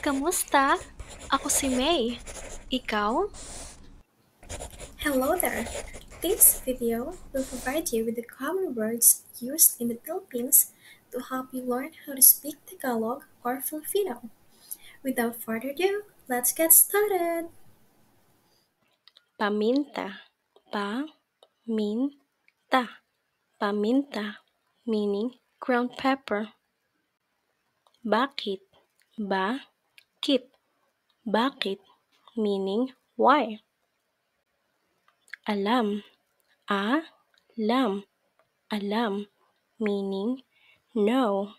Kamusta? Ako si May. Ikaw? Hello there! This video will provide you with the common words used in the Philippines to help you learn how to speak Tagalog or Filipino. Without further ado, let's get started! Paminta. Pa-min-ta. Paminta, meaning ground pepper. Bakit? Ba-kit. Bakit, meaning why. Alam. A-lam. Alam, meaning know.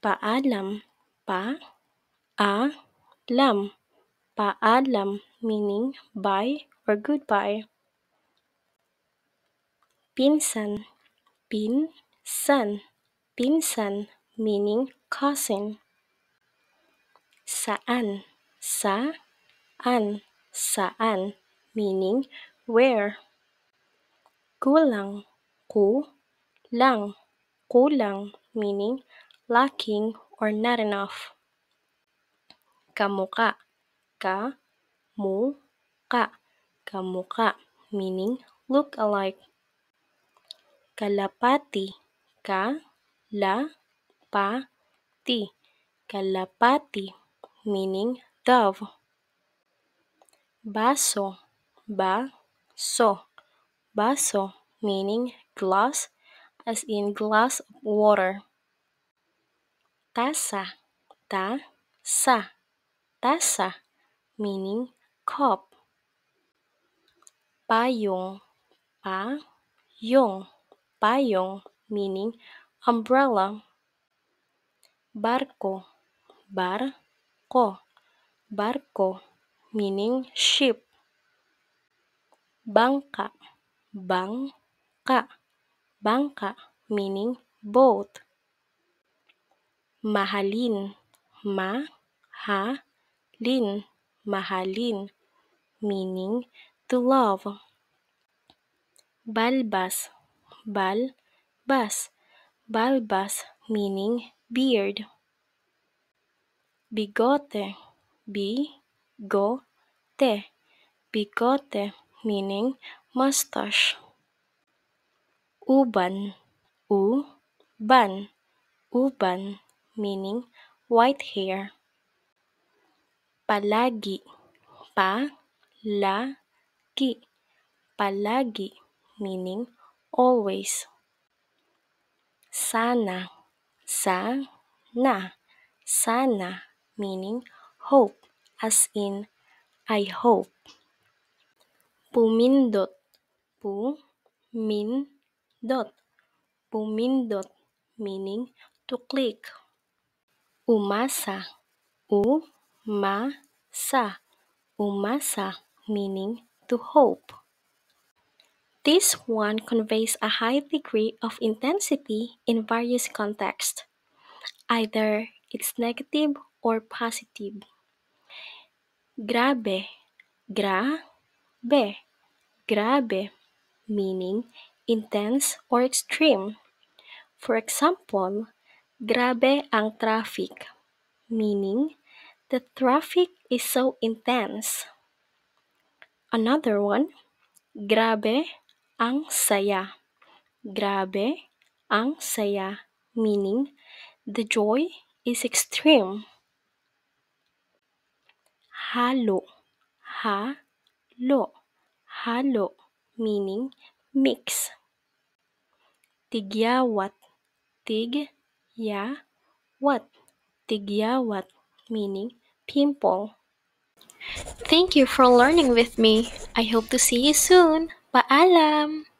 Paalam. Pa-a-lam. Paalam, meaning bye or goodbye. Pinsan. Pinsan. Pinsan, meaning cousin. Saan. Saan. Saan, meaning where. Kulang. Kulang. Kulang, meaning lacking or not enough. Kamuka. Ka-mu-ka. Kamuka, meaning look alike. Kalapati. Ka-la-pa-ti. Kalapati, meaning dove. Baso. Baso. Baso, meaning glass, as in glass of water. Tasa. Ta-sa. Tasa, meaning cup. Payong. Pa-yung. Payong, meaning umbrella. Barko. Barko. Barko, meaning ship. Bangka. Bangka. Bangka, meaning boat. Mahalin. Ma-ha-lin. Mahalin, meaning to love. Balbas. Balbas. Balbas, meaning beard. Bigote. Bigote. Bigote, meaning mustache. Uban. Uban. Uban, meaning white hair. Palagi. Pa-la-gi. Palagi, meaning always. Sana. Sana. Sana, meaning hope, as in I hope. Pumindot. Pumindot. Pumindot, meaning to click. Umasa. Umasa. Umasa, meaning to hope. This one conveys a high degree of intensity in various contexts. Either it's negative or positive. Grabe. Grabe. Grabe, meaning intense or extreme. For example, grabe ang traffic, meaning the traffic is so intense. Another one, grabe ang saya. Grabe ang saya, meaning the joy is extreme. Halo. Halo. Halo, meaning mix. Tigyawat. Tigyawat. Tigyawat, meaning pimple. Thank you for learning with me. I hope to see you soon. Paalam!